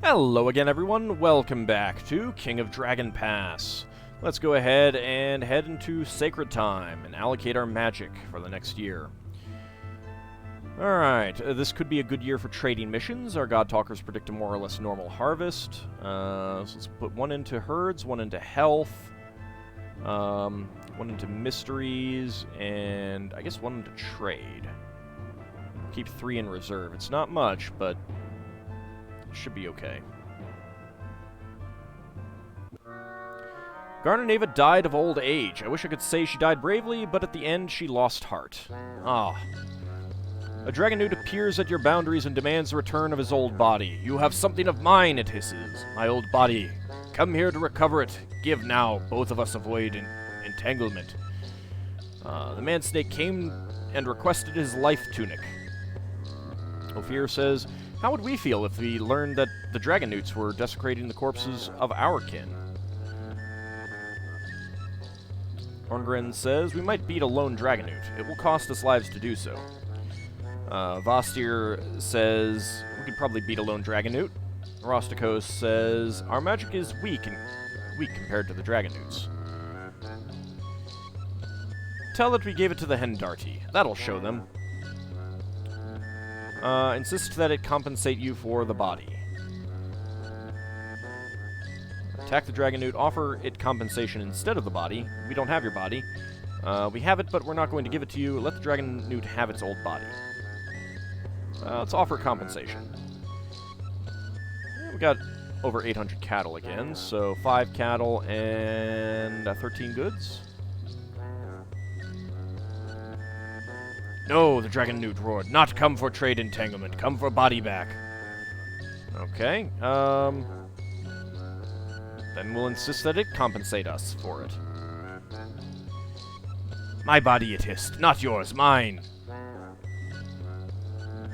Hello again, everyone. Welcome back to King of Dragon Pass. Let's go ahead and head into Sacred Time and allocate our magic for the next year. Alright, this could be a good year for trading missions. Our God Talkers predict a more or less normal harvest. So let's put one into herds, one into health, one into mysteries, and I guess one into trade. Keep 3 in reserve. It's not much, but should be okay. Garner died of old age. I wish I could say she died bravely, but at the end she lost heart. Ah. A dragon newt appears at your boundaries and demands the return of his old body. You have something of mine, it hisses. My old body. Come here to recover it. Give now. Both of us avoid entanglement. The man-snake came and requested his life tunic. Ophir says, how would we feel if we learned that the dragon newts were desecrating the corpses of our kin? Orngren says, we might beat a lone dragon newt. It will cost us lives to do so. Vostir says, we could probably beat a lone dragon newt. Rostikos says, our magic is weak compared to the dragon newts. Tell that we gave it to the Hendarti. That'll show them. Insist that it compensate you for the body. Attack the dragon newt, offer it compensation instead of the body. We don't have your body. We have it, but we're not going to give it to you. Let the dragon newt have its old body. Let's offer compensation. We got over 800 cattle again, so 5 cattle and 13 goods. No, the dragon newt roared. Not come for trade entanglement. Come for body back. Okay, then we'll insist that it compensate us for it. My body, it hissed. Not yours, mine.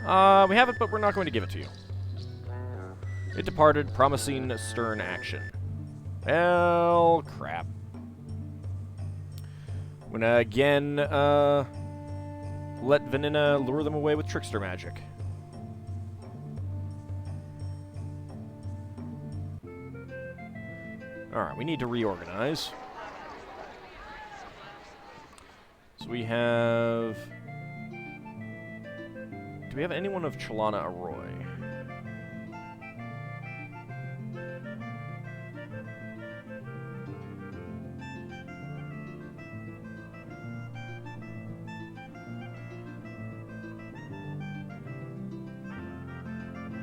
We have it, but we're not going to give it to you. It departed, promising stern action. Well, crap. I'm gonna again, let Vininna lure them away with trickster magic. Alright, we need to reorganize. So we have... Do we have anyone of Chalana Arroy?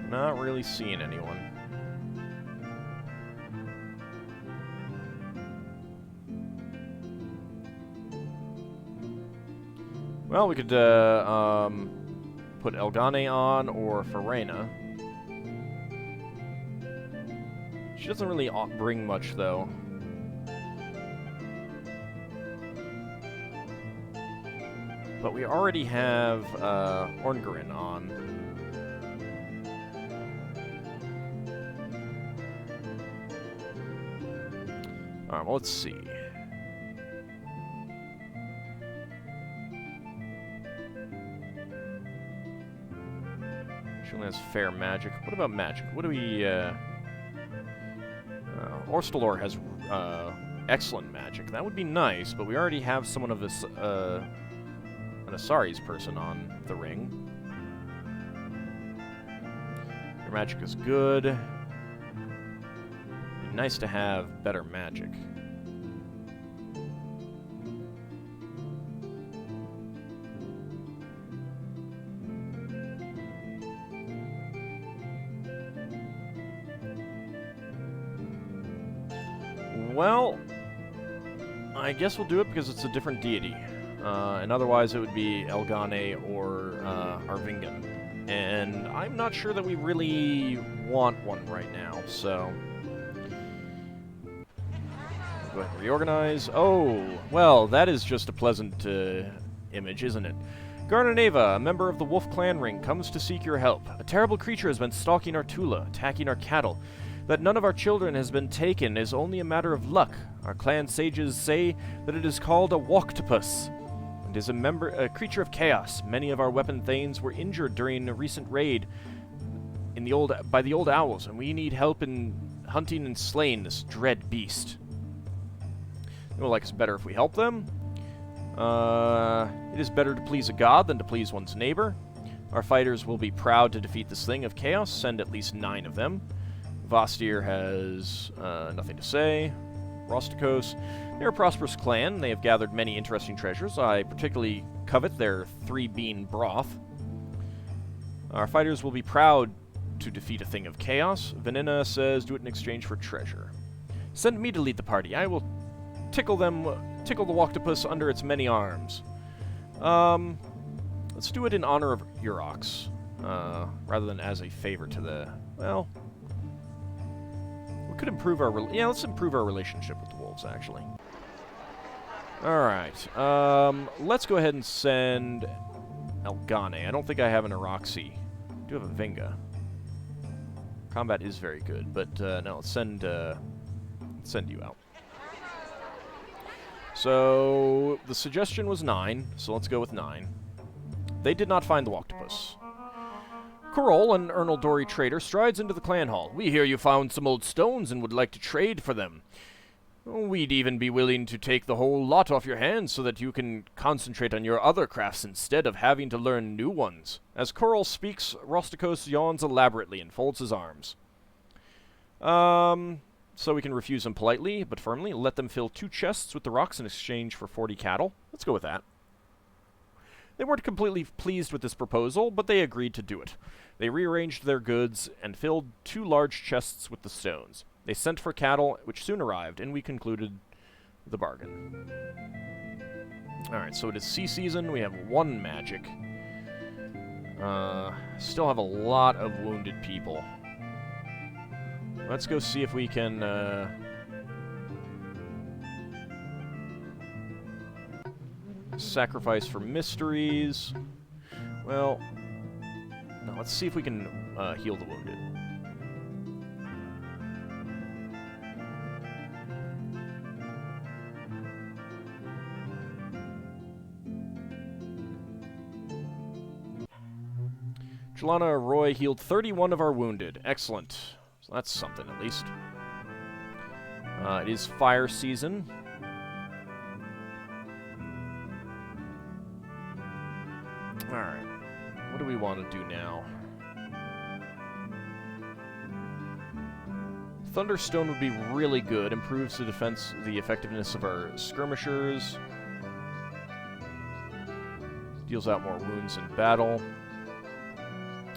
Not really seeing anyone. Well, we could put Elgane on or Farena. She doesn't really bring much, though. But we already have Orngren on. Alright, well, let's see. She only has fair magic. What about magic? What do we, Orstalor has, excellent magic. That would be nice, but we already have someone of this, an Asari's person on the ring. Your magic is good. Be nice to have better magic. Well, I guess we'll do it because it's a different deity. And otherwise it would be Elgane or Arvingan. And I'm not sure that we really want one right now, so... Go ahead and reorganize. Oh, well, that is just a pleasant image, isn't it? Garner, a member of the Wolf Clan Ring, comes to seek your help. A terrible creature has been stalking our Tula, attacking our cattle. That none of our children has been taken is only a matter of luck. Our clan sages say that it is called a Walktopus, and is a creature of chaos. Many of our weapon thanes were injured during a recent raid, by the old owls, and we need help in hunting and slaying this dread beast. They will like us better if we help them. It is better to please a god than to please one's neighbor. Our fighters will be proud to defeat this thing of chaos. Send at least 9 of them. Vostir has nothing to say. Rostikos, they're a prosperous clan. They have gathered many interesting treasures. I particularly covet their 3-bean broth. Our fighters will be proud to defeat a thing of chaos. Vininna says, do it in exchange for treasure. Send me to lead the party. I will tickle the Walktopus under its many arms. Let's do it in honor of Urox, rather than as a favor to the... Well, we could improve our... let's improve our relationship with the wolves, actually. Alright, let's go ahead and send Elgane. I don't think I have an Aroxy. I do have a Vinga. Combat is very good, but no, let's send you out. So, the suggestion was 9, so let's go with 9. They did not find the Walktopus. Corol, an Ernaldori trader, strides into the clan hall. We hear you found some old stones and would like to trade for them. We'd even be willing to take the whole lot off your hands so that you can concentrate on your other crafts instead of having to learn new ones. As Corol speaks, Rostikos yawns elaborately and folds his arms. So we can refuse them politely, but firmly. Let them fill 2 chests with the rocks in exchange for 40 cattle. Let's go with that. They weren't completely pleased with this proposal, but they agreed to do it. They rearranged their goods and filled 2 large chests with the stones. They sent for cattle, which soon arrived, and we concluded the bargain. Alright, so it is sea season. We have 1 magic. Still have a lot of wounded people. Let's go see if we can, sacrifice for mysteries. Well, no, let's see if we can, heal the wounded. Jelana Roy healed 31 of our wounded. Excellent. So that's something, at least. It is fire season. Alright. What do we want to do now? Thunderstone would be really good. Improves the effectiveness of our skirmishers. Deals out more wounds in battle.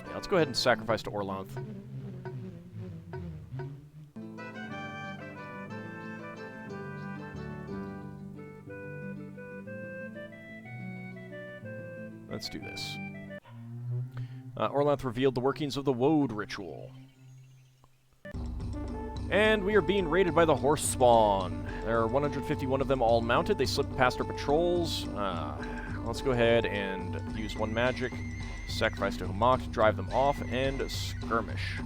Yeah, let's go ahead and sacrifice to Orlanth. Let's do this. Orlanth revealed the workings of the Woad ritual. And we are being raided by the horse spawn. There are 151 of them all mounted. They slipped past our patrols. Let's go ahead and use 1 magic. Sacrifice to Humak to drive them off, and skirmish.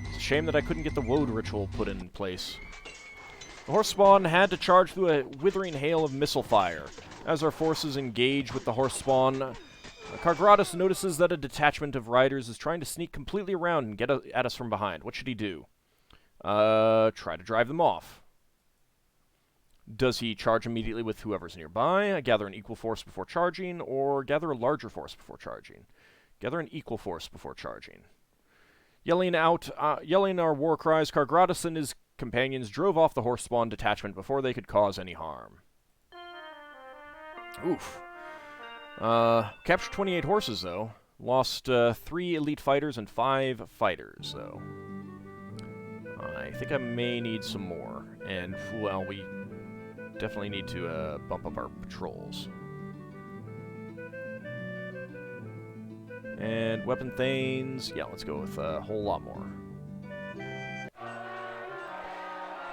It's a shame that I couldn't get the Woad ritual put in place. The horse spawn had to charge through a withering hail of missile fire. As our forces engage with the horse spawn, Kargratus notices that a detachment of riders is trying to sneak completely around and get at us from behind. What should he do? Try to drive them off. Does he charge immediately with whoever's nearby, gather an equal force before charging, or gather a larger force before charging? Gather an equal force before charging. Yelling our war cries, Kargratus and his companions drove off the horse spawn detachment before they could cause any harm. Oof. Captured 28 horses, though. Lost 3 elite fighters and 5 fighters, though. I think I may need some more. And, well, we definitely need to bump up our patrols. And weapon thanes, yeah, let's go with a whole lot more.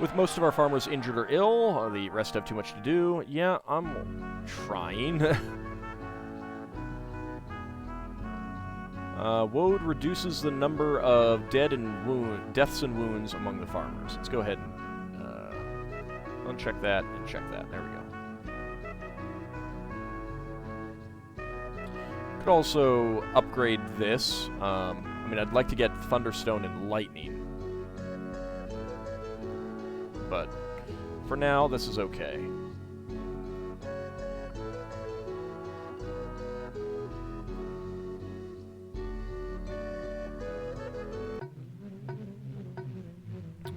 With most of our farmers injured or ill, the rest have too much to do. Yeah, I'm trying. Woad reduces the number of deaths and wounds among the farmers. Let's go ahead and uncheck that and check that. There we go. Could also upgrade this. mean, I'd like to get Thunderstone and Lightning. But for now, this is okay.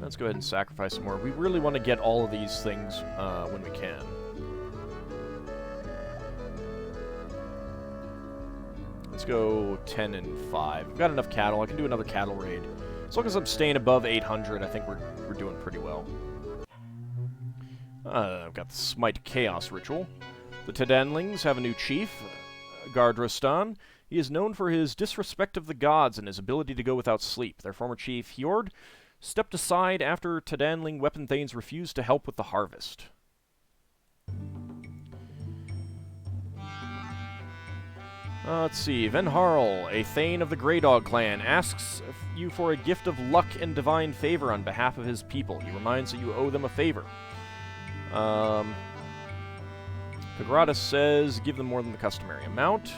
Let's go ahead and sacrifice some more. We really want to get all of these things when we can. Let's go 10 and 5. We've got enough cattle. I can do another cattle raid. As long as I'm staying above 800, I think we're doing pretty well. I've got the Smite Chaos Ritual. The Tedanlings have a new chief, Gardrostan. He is known for his disrespect of the gods and his ability to go without sleep. Their former chief, Hjord, stepped aside after Tedanling weapon thanes refused to help with the harvest. Let's see. Venharl, a thane of the Grey Dog clan, asks you for a gift of luck and divine favor on behalf of his people. He reminds that you owe them a favor. Pagratus says, give them more than the customary amount.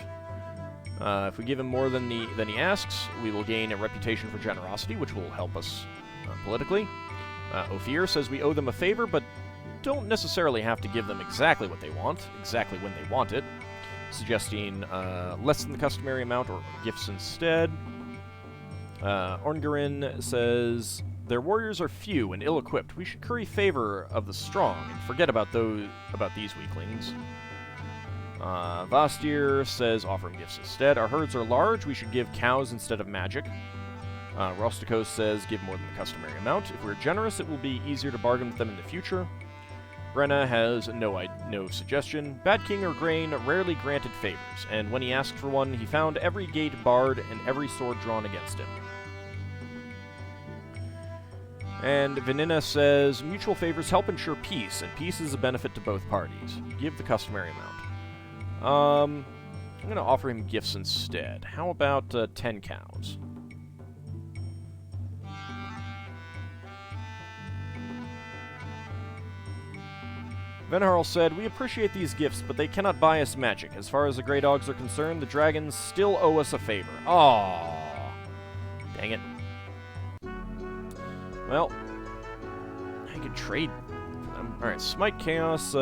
If we give him more than he asks, we will gain a reputation for generosity, which will help us politically. Ophir says we owe them a favor, but don't necessarily have to give them exactly what they want, exactly when they want it, suggesting less than the customary amount or gifts instead. Orngarin says, their warriors are few and ill-equipped. We should curry favor of the strong and forget about these weaklings. Vastir says, offer them gifts instead. Our herds are large. We should give cows instead of magic. Rostikos says, give more than the customary amount. If we're generous, it will be easier to bargain with them in the future. Brenna has no suggestion. Bad King or Grain rarely granted favors, and when he asked for one, he found every gate barred and every sword drawn against him. And Vininna says, mutual favors help ensure peace, and peace is a benefit to both parties. Give the customary amount. I'm going to offer him gifts instead. How about 10 cows? Venharl said, we appreciate these gifts, but they cannot buy us magic. As far as the Grey Dogs are concerned, the dragons still owe us a favor. Aww. Dang it. Well, I could trade for them. Alright, Smite Chaos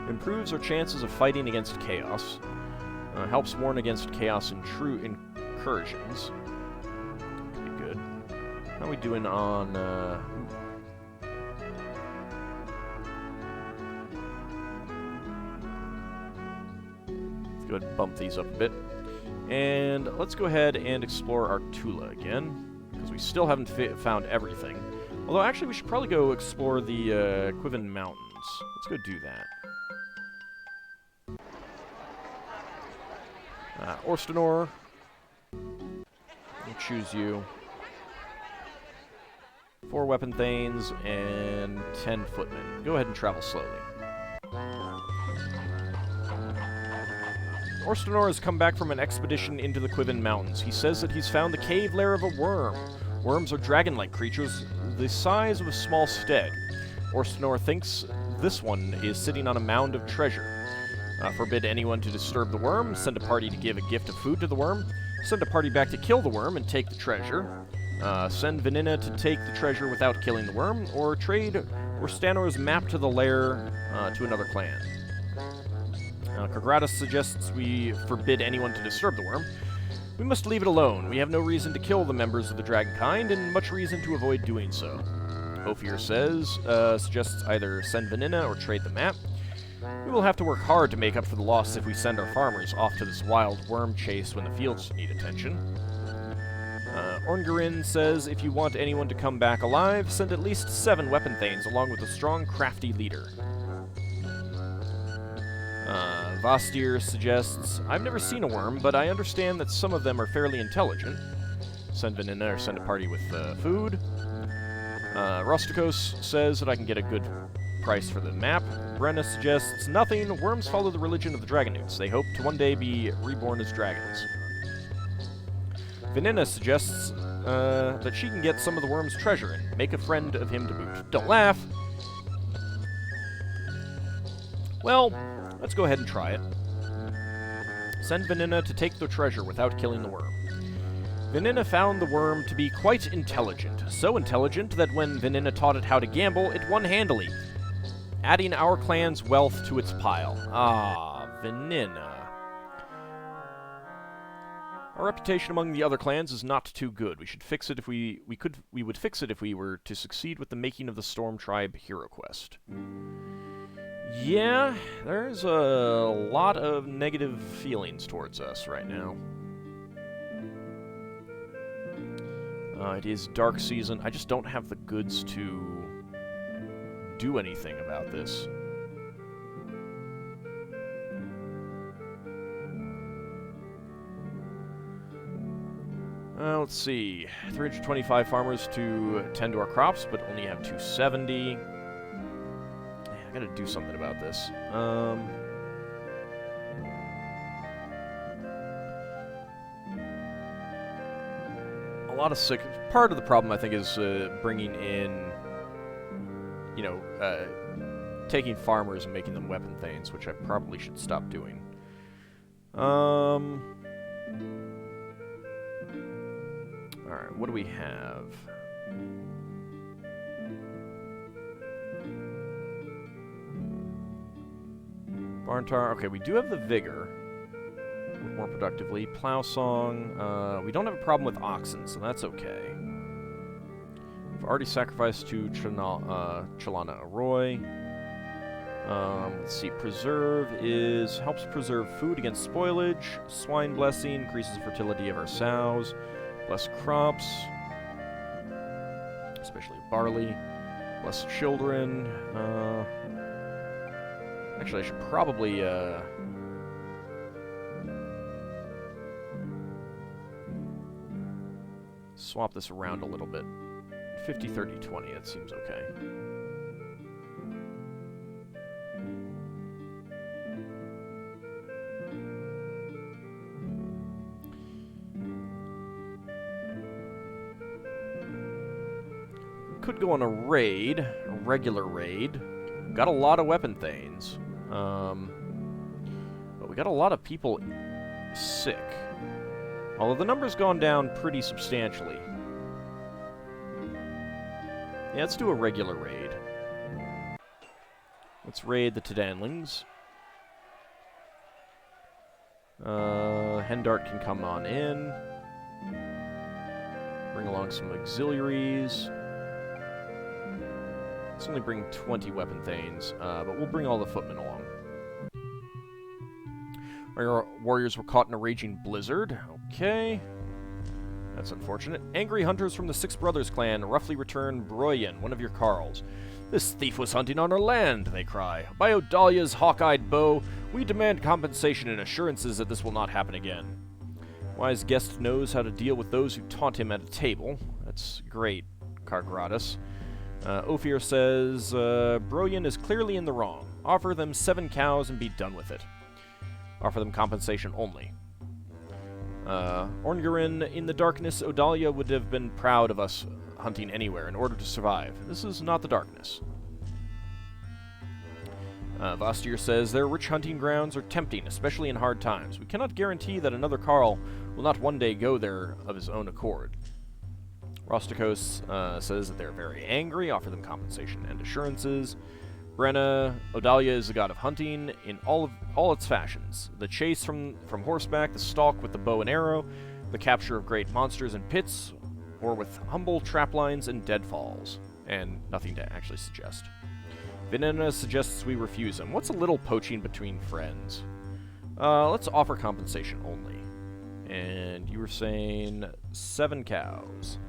improves our chances of fighting against chaos. Helps warn against chaos and true incursions. Could be good. How are we doing on... Go ahead and bump these up a bit. And let's go ahead and explore Artula again, because we still haven't found everything. Although, actually, we should probably go explore the Quivin Mountains. Let's go do that. Orstanor. We'll choose you. 4 weapon thanes and 10 footmen. Go ahead and travel slowly. Orstanor has come back from an expedition into the Quivin Mountains. He says that he's found the cave lair of a worm. Worms are dragon-like creatures the size of a small stead. Orstanor thinks this one is sitting on a mound of treasure. Forbid anyone to disturb the worm, send a party to give a gift of food to the worm, send a party back to kill the worm and take the treasure, send Vininna to take the treasure without killing the worm, or trade Orstanor's map to the lair to another clan. Kagratis suggests we forbid anyone to disturb the worm. We must leave it alone. We have no reason to kill the members of the dragon kind, and much reason to avoid doing so. Ophir suggests either send Vininna or trade the map. We will have to work hard to make up for the loss if we send our farmers off to this wild worm chase when the fields need attention. Orngarin says if you want anyone to come back alive, send at least 7 weapon thanes along with a strong, crafty leader. Vastir suggests, I've never seen a worm, but I understand that some of them are fairly intelligent. Send Vininna or send a party with food. Rostikos says that I can get a good price for the map. Brenna suggests nothing. Worms follow the religion of the Dragonutes. They hope to one day be reborn as dragons. Vininna suggests that she can get some of the worm's treasure and make a friend of him to boot. Don't laugh! Well, let's go ahead and try it. Send Vininna to take the treasure without killing the worm. Vininna found the Wyrm to be quite intelligent. So intelligent that when Vininna taught it how to gamble, it won handily, adding our clan's wealth to its pile. Ah, Vininna. Our reputation among the other clans is not too good. We should fix it if we would fix it if we were to succeed with the making of the Storm Tribe hero quest. Yeah, there's a lot of negative feelings towards us right now. It is dark season. I just don't have the goods to do anything about this. Let's see. 325 farmers to tend to our crops, but only have 270. I gotta do something about this. A lot of sick. Part of the problem, I think, is bringing in, you know, taking farmers and making them weapon thanes, which I probably should stop doing. Alright, what do we have? Barntar, okay, we do have the Vigor. Work more productively. Plow Song, we don't have a problem with oxen, so that's okay. We've already sacrificed to Chalana Arroy. Let's see, Preserve helps preserve food against spoilage. Swine Blessing increases the fertility of our sows. Bless crops, especially barley. Bless children. Actually, I should probably swap this around a little bit. 50, 30, 20, that seems okay. Could go on a raid, a regular raid. Got a lot of weapon thanes. But we got a lot of people sick. Although the number's gone down pretty substantially. Yeah, let's do a regular raid. Let's raid the Tedanlings. Hendart can come on in. Bring along some auxiliaries. Let's only bring 20 weapon thanes, but we'll bring all the footmen along. Our warriors were caught in a raging blizzard. Okay. That's unfortunate. Angry hunters from the Six Brothers clan roughly return Broyen, one of your carls. This thief was hunting on our land, they cry. By Odalia's hawk-eyed bow, we demand compensation and assurances that this will not happen again. Wise guest knows how to deal with those who taunt him at a table. That's great, Cargratus. Ophir says, Broyen is clearly in the wrong. Offer them 7 cows and be done with it. Offer them compensation only. Orngarin, in the darkness, Odalia would have been proud of us hunting anywhere in order to survive. This is not the darkness. Vostir says, their rich hunting grounds are tempting, especially in hard times. We cannot guarantee that another Carl will not one day go there of his own accord. Rostikos says that they're very angry, offer them compensation and assurances. Brenna, Odalia is the god of hunting in all its fashions. The chase from horseback, the stalk with the bow and arrow, the capture of great monsters in pits, or with humble traplines and deadfalls. And nothing to actually suggest. Vininna suggests we refuse him. What's a little poaching between friends? Let's offer compensation only. And you were saying 7 cows.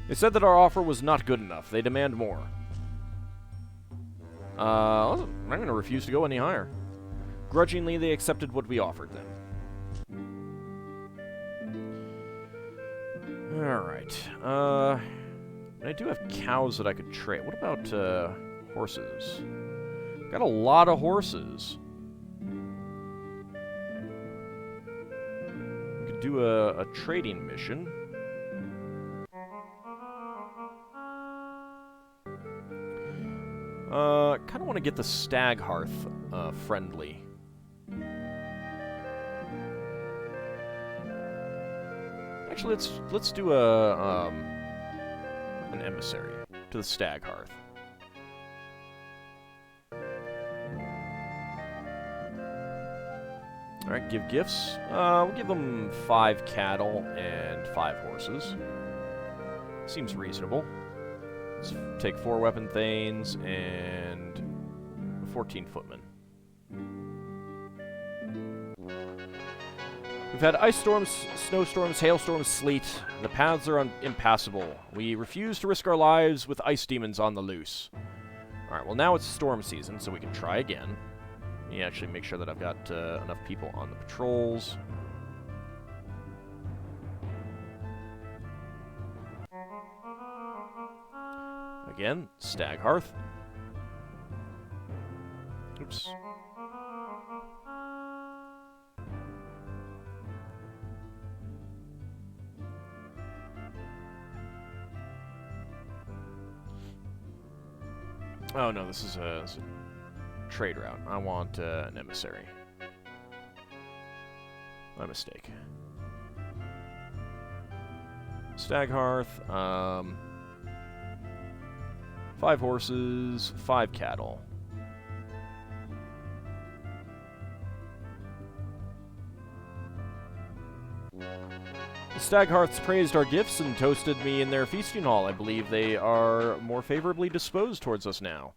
They said that our offer was not good enough. They demand more. I'm going to refuse to go any higher. Grudgingly, they accepted what we offered them. Alright. I do have cows that I could trade. What about horses? Got a lot of horses. We could do a trading mission. Kind of want to get the Stag Hearth friendly. Actually, let's do a an emissary to the Stag Hearth. All right, give gifts. We'll give them 5 cattle and 5 horses. Seems reasonable. Let's take 4 weapon thanes and 14 footmen. We've had ice storms, snowstorms, hailstorms, sleet. The paths are impassable. We refuse to risk our lives with ice demons on the loose. Alright, well now it's storm season, so we can try again. Let me actually make sure that I've got enough people on the patrols. Again, Stag Hearth. Oops. Oh no, this is a trade route. I want an emissary. My mistake. Stag Hearth. 5 horses, 5 cattle. The Stag Hearths praised our gifts and toasted me in their feasting hall. I believe they are more favorably disposed towards us now.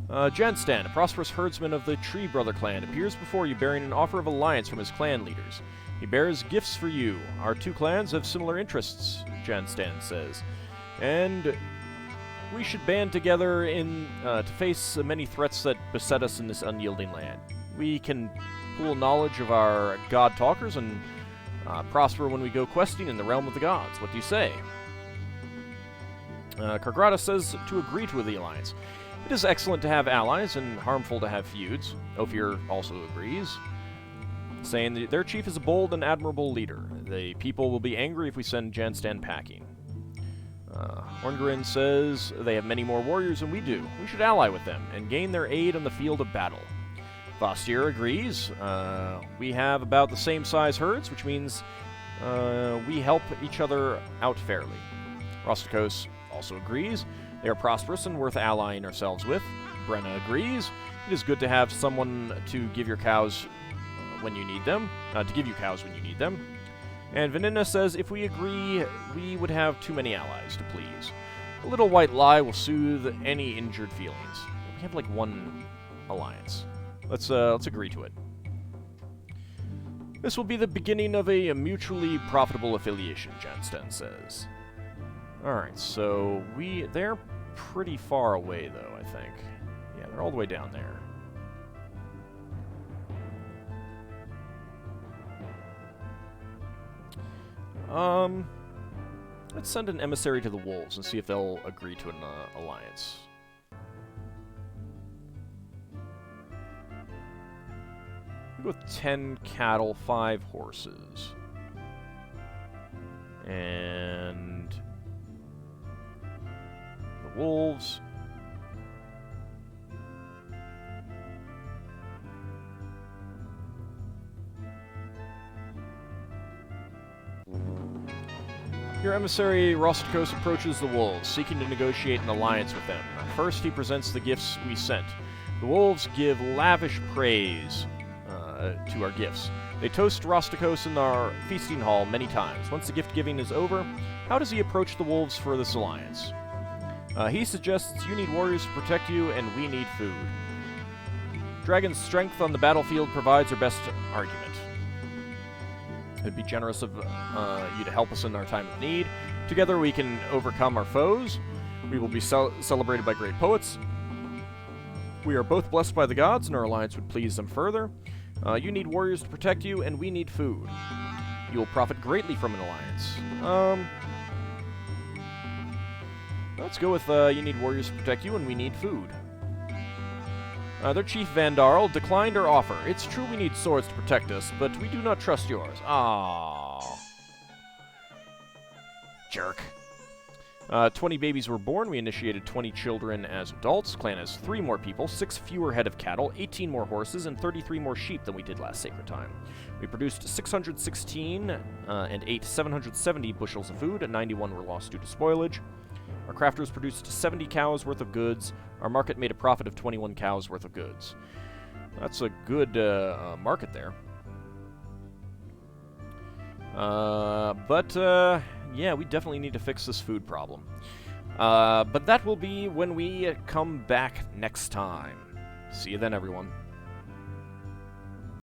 Janstan, a prosperous herdsman of the Tree Brother clan, appears before you bearing an offer of alliance from his clan leaders. He bears gifts for you. Our 2 clans have similar interests, Janstan says, and we should band together to face the many threats that beset us in this unyielding land. We can pool knowledge of our god talkers and prosper when we go questing in the realm of the gods. What do you say? Kargrata says to agree to the alliance. It is excellent to have allies and harmful to have feuds. Ophir also agrees, saying that their chief is a bold and admirable leader. The people will be angry if we send Janstan packing. Orngrin says they have many more warriors than we do. We should ally with them and gain their aid on the field of battle. Vastir agrees. We have about the same size herds, which means we help each other out fairly. Rostakos also agrees. They are prosperous and worth allying ourselves with. Brenna agrees. It is good to have someone to give your cows when you need them. To give you cows when you need them. And Vininna says if we agree, we would have too many allies to please. A little white lie will soothe any injured feelings. We have like 1 alliance. Let's agree to it. This will be the beginning of a mutually profitable affiliation, Janstan says. Alright, so they're pretty far away, though, I think. Yeah, they're all the way down there. Let's send an emissary to the wolves and see if they'll agree to an alliance. We'll go with 10 cattle, 5 horses. And the wolves. Your emissary, Rostakos, approaches the wolves, seeking to negotiate an alliance with them. First, he presents the gifts we sent. The wolves give lavish praise to our gifts. They toast Rostakos in our feasting hall many times. Once the gift-giving is over, how does he approach the wolves for this alliance? He suggests you need warriors to protect you, and we need food. Dragon's strength on the battlefield provides our best argument. It'd be generous of you to help us in our time of need. Together we can overcome our foes. We will be celebrated by great poets. We are both blessed by the gods, and our alliance would please them further. You need warriors to protect you, and we need food. You will profit greatly from an alliance. Let's go with you need warriors to protect you, and we need food. Their chief Vandarl declined our offer. It's true we need swords to protect us, but we do not trust yours. Ah, jerk. 20 babies were born. We initiated 20 children as adults. Clan has 3 more people, 6 fewer head of cattle, 18 more horses, and 33 more sheep than we did last Sacred Time. We produced 616 and ate 770 bushels of food, and 91 were lost due to spoilage. Our crafters produced 70 cows worth of goods. Our market made a profit of 21 cows worth of goods. That's a good market there. Yeah, we definitely need to fix this food problem. But that will be when we come back next time. See you then, everyone.